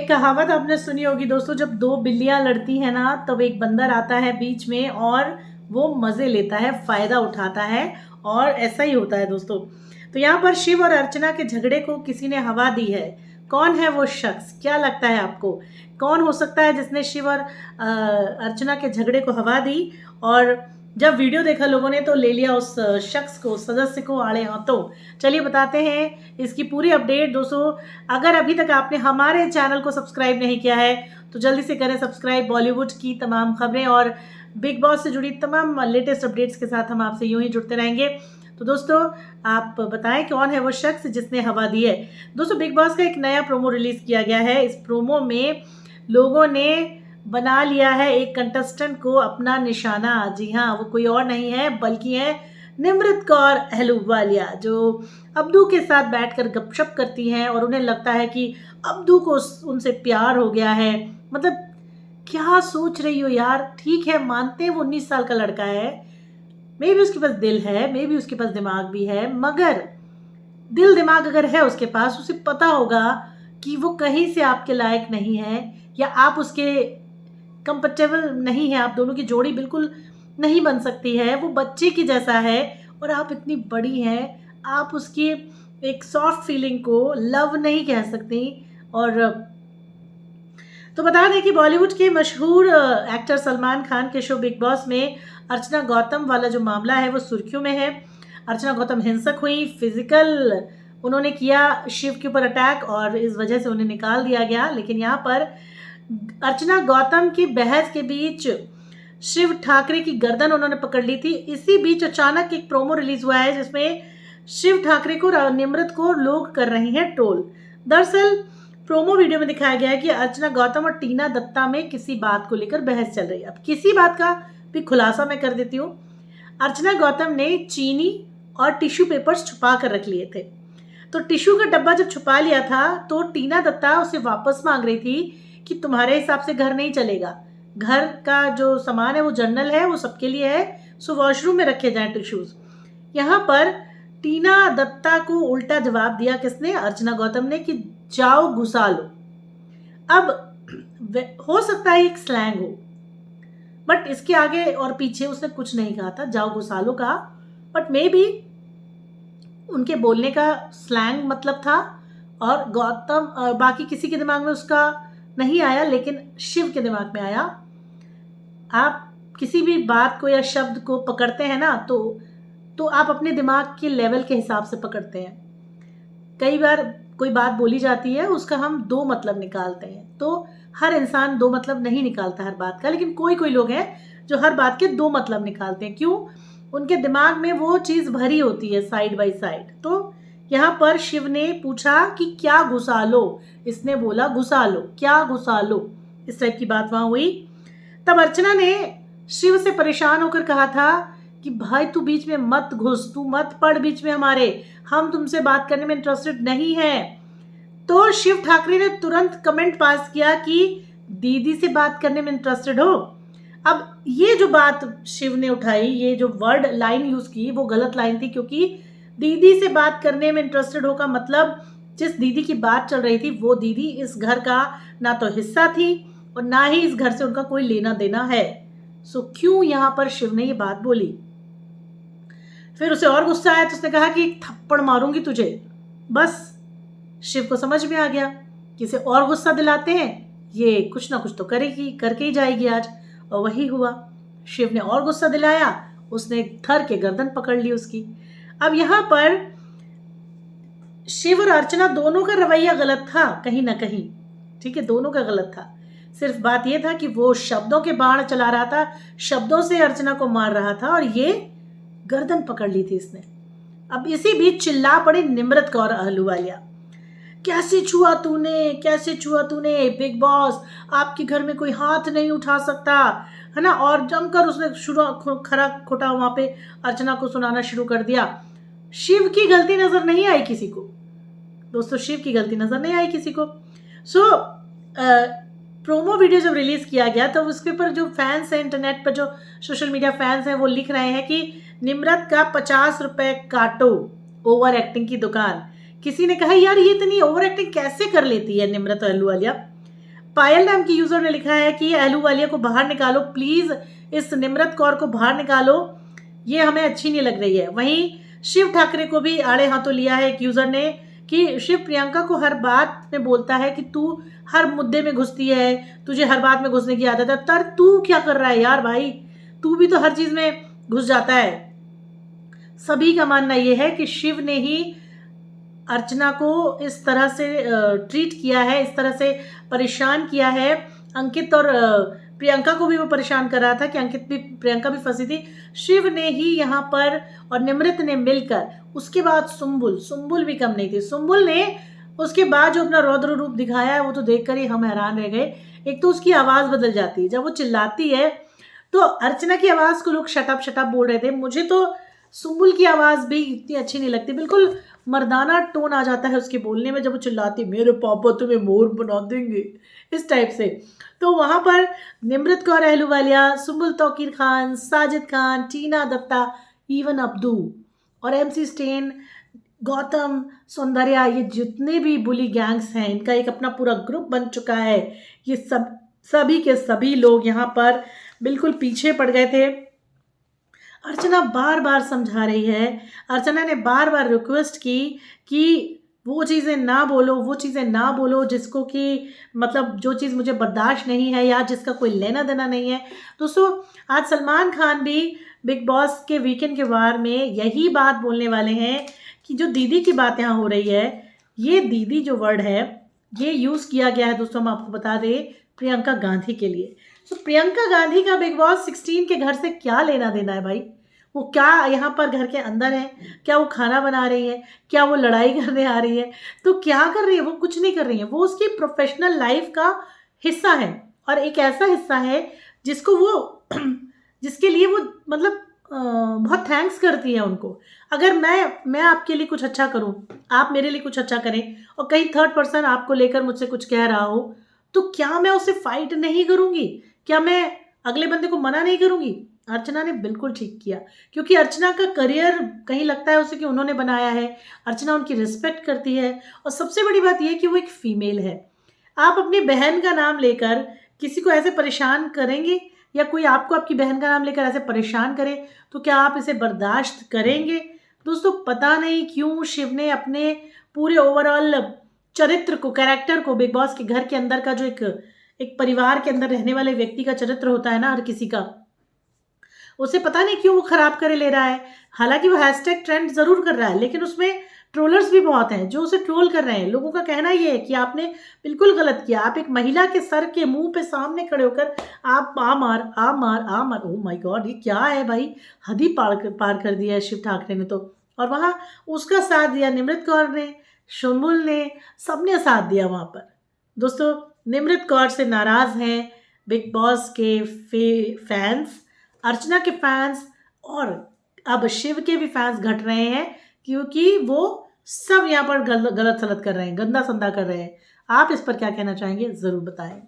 एक कहावत आपने सुनी होगी दोस्तों, जब दो बिल्लियां लड़ती हैं ना तब एक बंदर आता है बीच में और वो मजे लेता है, फायदा उठाता है। और ऐसा ही होता है दोस्तों। तो यहाँ पर शिव और अर्चना के झगड़े को किसी ने हवा दी है। कौन है वो शख्स, क्या लगता है आपको? कौन हो सकता है जिसने शिव और अर्चना के झगड़े को हवा दी? और जब वीडियो देखा लोगों ने तो ले लिया उस शख्स को, सदस्य को आड़े हाथों। चलिए बताते हैं इसकी पूरी अपडेट दोस्तों। अगर अभी तक आपने हमारे चैनल को सब्सक्राइब नहीं किया है तो जल्दी से करें सब्सक्राइब। बॉलीवुड की तमाम खबरें और बिग बॉस से जुड़ी तमाम लेटेस्ट अपडेट्स के साथ हम आपसे यूं ही जुड़ते रहेंगे। तो दोस्तों आप बताएं कौन है वो शख्स जिसने हवा दी है। दोस्तों बिग बॉस का एक नया प्रोमो रिलीज किया गया है। इस प्रोमो में लोगों ने बना लिया है एक कंटेस्टेंट को अपना निशाना। जी हाँ, वो कोई और नहीं है बल्कि है निमृत कौर अहलूवालिया, जो अब्दू के साथ बैठकर गपशप करती हैं और उन्हें लगता है कि अब्दू को उनसे प्यार हो गया है। मतलब क्या सोच रही हो यार? ठीक है, मानते हैं वो 19 साल का लड़का है, मे भी उसके पास दिल है, मे भी उसके पास दिमाग भी है, मगर दिल दिमाग अगर है उसके पास, उसे पता होगा कि वो कहीं से आपके लायक नहीं है या आप उसके कंफर्टेबल नहीं है, आप दोनों की जोड़ी बिल्कुल नहीं बन सकती है। वो बच्चे की जैसा है और आप इतनी बड़ी हैं, आप उसकी एक सॉफ्ट फीलिंग को लव नहीं कह सकती। और तो बता दें कि बॉलीवुड के मशहूर एक्टर सलमान खान के शो बिग बॉस में अर्चना गौतम वाला जो मामला है वो सुर्खियों में है। अर्चना गौतम हिंसक हुई, फिजिकल उन्होंने किया शिव के ऊपर अटैक और इस वजह से उन्हें निकाल दिया गया। लेकिन यहाँ पर अर्चना गौतम की बहस के बीच शिव ठाकरे की गर्दन उन्होंने पकड़ ली थी। इसी बीच अचानक एक प्रोमो रिलीज हुआ है जिसमें शिव ठाकरे को और निमृत को लोग कर रहे हैं ट्रोल। दरअसल प्रोमो वीडियो में दिखाया गया है कि अर्चना गौतम और टीना दत्ता में किसी बात को लेकर बहस चल रही है। अब किसी बात का भी खुलासा मैं कर देती हूँ। अर्चना गौतम ने चीनी और टिश्यू पेपर्स छुपा कर रख लिए थे। तो टिश्यू का डब्बा जब छुपा लिया था तो टीना दत्ता उसे वापस मांग रही थी कि तुम्हारे हिसाब से घर नहीं चलेगा, घर का जो सामान है वो जनरल है, वो सबके लिए है, सो वॉशरूम में रखे जाएं टिश्यूज। यहाँ पर टीना दत्ता को उल्टा जवाब दिया किसने? अर्चना गौतम ने, कि जाओ घुसा लो। अब हो सकता है एक स्लैंग हो, बट इसके आगे और पीछे उसने कुछ नहीं कहा था, जाओ घुसा लो कहा, बट मे बी उनके बोलने का स्लैंग मतलब था और गौतम बाकी किसी के दिमाग में उसका नहीं आया, लेकिन शिव के दिमाग में आया। आप किसी भी बात को या शब्द को पकड़ते हैं ना तो आप अपने दिमाग के लेवल के हिसाब से पकड़ते हैं। कई बार कोई बात बोली जाती है, उसका हम दो मतलब निकालते हैं। तो हर इंसान दो मतलब नहीं निकालता हर बात का, लेकिन कोई कोई लोग हैं जो हर बात के दो मतलब निकालते हैं। क्यों? उनके दिमाग में वो चीज़ भरी होती है साइड बाय साइड। तो यहाँ पर शिव ने पूछा कि क्या घुसा लो, इसने बोला घुसा लो, क्या घुसा लो, इस टाइप की बात वहां हुई। तब अर्चना ने शिव से परेशान होकर कहा था कि भाई तू बीच में मत घुस, तू मत पड़ बीच में हमारे, हम तुमसे बात करने में इंटरेस्टेड नहीं है। तो शिव ठाकरे ने तुरंत कमेंट पास किया कि दीदी से बात करने में इंटरेस्टेड हो। अब ये जो बात शिव ने उठाई, ये जो वर्ड लाइन यूज की, वो गलत लाइन थी, क्योंकि दीदी से बात करने में इंटरेस्टेड हो का मतलब जिस दीदी की बात चल रही थी वो दीदी इस घर का ना तो हिस्सा थी और ना ही इस घर से उनका कोई लेना देना है। सो क्यों यहाँ पर शिव ने ये बात बोली? फिर उसे और गुस्सा आया तो उसने कहा कि एक थप्पड़ मारूंगी तुझे। बस शिव को समझ में आ गया कि इसे और गुस्सा दिलाते हैं, ये कुछ ना कुछ तो करेगी, करके ही जाएगी आज। और वही हुआ, शिव ने और गुस्सा दिलाया, उसने धर के गर्दन पकड़ ली उसकी। अब यहाँ पर शिव और अर्चना दोनों का रवैया गलत था कहीं ना कहीं, ठीक है, दोनों का गलत था। सिर्फ बात यह था कि वो शब्दों के बाण चला रहा था, शब्दों से अर्चना को मार रहा था और ये गर्दन पकड़ ली थी इसने। अब इसी बीच चिल्ला पड़ी निमृत कौर अहलूवालिया, कैसे छुआ तूने, कैसे छुआ तूने, बिग बॉस आपके घर में कोई हाथ नहीं उठा सकता, है ना। और जमकर उसने खरा खोटा वहां पे अर्चना को सुनाना शुरू कर दिया। शिव की गलती नजर नहीं आई किसी को दोस्तों, शिव की गलती नजर नहीं आई किसी को। प्रोमो वीडियो जब रिलीज किया गया तो उसके ऊपर जो फैंस हैं, इंटरनेट पर जो सोशल मीडिया फैंस हैं, वो लिख रहे हैं कि निमृत का 50 रुपए काटो, ओवर एक्टिंग की दुकान। किसी ने कहा यार ये इतनी ओवर एक्टिंग कैसे कर लेती है निमृत अहलूवालिया। पायल नाम की यूजर ने लिखा है कि अहलूवालिया को बाहर निकालो प्लीज, इस निम्रत कौर को बाहर निकालो, ये हमें अच्छी नहीं लग रही है। वहीं शिव ठाकरे को भी आड़े हाथों लिया है एक यूजर ने कि शिव प्रियंका को हर बात में बोलता है कि तू हर मुद्दे में घुसती है, तुझे हर बात में घुसने की आदत है। तर तू क्या कर रहा है यार भाई, तू भी तो हर चीज में घुस जाता है। सभी का मानना यह है कि शिव ने ही अर्चना को इस तरह से ट्रीट किया है, इस तरह से परेशान किया है। अंकित और प्रियंका को भी वो परेशान कर रहा था कि अंकित भी, प्रियंका भी फंसी थी। शिव ने ही यहाँ पर और निमृत ने मिलकर, उसके बाद सुम्बुल भी कम नहीं थी। सुम्बुल ने उसके बाद जो अपना रौद्र रूप दिखाया है वो तो देखकर ही हम हैरान रह गए। एक तो उसकी आवाज़ बदल जाती है, जब वो चिल्लाती है तो अर्चना की आवाज़ को लोग शटअप बोल रहे थे, मुझे तो सुम्बुल की आवाज़ भी इतनी अच्छी नहीं लगती, बिल्कुल मर्दाना टोन आ जाता है उसके बोलने में जब वो चिल्लाती मेरे पापा तुम्हें मोर बना देंगे, इस टाइप से। तो वहाँ पर निमृत कौर अहलूवालिया, सुम्बुल तौकीर खान, साजिद खान, टीना दत्ता, इवन अब्दू और MC स्टेन, गौतम, सौंदर्या, ये जितने भी बुली गैंग्स हैं इनका एक अपना पूरा ग्रुप बन चुका है। ये सभी के सभी लोग यहाँ पर बिल्कुल पीछे पड़ गए थे। अर्चना बार बार समझा रही है, अर्चना ने बार बार रिक्वेस्ट की कि वो चीज़ें ना बोलो, वो चीज़ें ना बोलो जिसको कि मतलब जो चीज़ मुझे बर्दाश्त नहीं है या जिसका कोई लेना देना नहीं है। दोस्तों आज सलमान खान भी बिग बॉस के वीकेंड के वार में यही बात बोलने वाले हैं कि जो दीदी की बात यहाँ हो रही है, ये दीदी जो वर्ड है ये यूज़ किया गया है दोस्तों, हम आपको बता दें प्रियंका गांधी के लिए। तो प्रियंका गांधी का बिग बॉस 16 के घर से क्या लेना देना है भाई? वो क्या यहाँ पर घर के अंदर है? क्या वो खाना बना रही है? क्या वो लड़ाई करने आ रही है? तो क्या कर रही है? वो कुछ नहीं कर रही है, वो उसकी प्रोफेशनल लाइफ का हिस्सा है और एक ऐसा हिस्सा है जिसको वो जिसके लिए वो मतलब बहुत थैंक्स करती है उनको। अगर मैं आपके लिए कुछ अच्छा करूं, आप मेरे लिए कुछ अच्छा करें और कहीं थर्ड पर्सन आपको लेकर मुझसे कुछ कह रहा हो, तो क्या मैं उसे फाइट नहीं करूंगी? क्या मैं अगले बंदे को मना नहीं करूंगी? अर्चना ने बिल्कुल ठीक किया, क्योंकि अर्चना का करियर कहीं लगता है उसे कि उन्होंने बनाया है, अर्चना उनकी रिस्पेक्ट करती है और सबसे बड़ी बात यह है कि वो एक फीमेल है। आप अपनी बहन का नाम लेकर किसी को ऐसे परेशान करेंगे या कोई आपको आपकी बहन का नाम लेकर ऐसे परेशान करे तो क्या आप इसे बर्दाश्त करेंगे? दोस्तों पता नहीं क्यों शिव ने अपने पूरे ओवरऑल चरित्र को, कैरेक्टर को, बिग बॉस के घर के अंदर का जो एक परिवार के अंदर रहने वाले व्यक्ति का चरित्र होता है ना हर किसी का, उसे पता नहीं क्यों वो खराब करे ले रहा है। हालांकि वो हैशटैग ट्रेंड जरूर कर रहा है लेकिन उसमें ट्रोलर्स भी बहुत हैं जो उसे ट्रोल कर रहे हैं। लोगों का कहना ये है कि आपने बिल्कुल गलत किया, आप एक महिला के सर के मुंह पे सामने खड़े होकर आप आ मार, ओह माय गॉड, ये क्या है भाई, हद ही पार कर दिया है शिव ठाकरे ने तो। और वहाँ उसका साथ दिया निमृत कौर ने, शुम्बुल ने, सबने साथ दिया वहाँ पर। दोस्तों निमृत कौर से नाराज़ हैं बिग बॉस के फैंस, अर्चना के फैंस और अब शिव के भी फैंस घट रहे हैं क्योंकि वो सब यहाँ पर गलत सलत कर रहे हैं, गंदा संदा कर रहे हैं। आप इस पर क्या कहना चाहेंगे ज़रूर बताएं।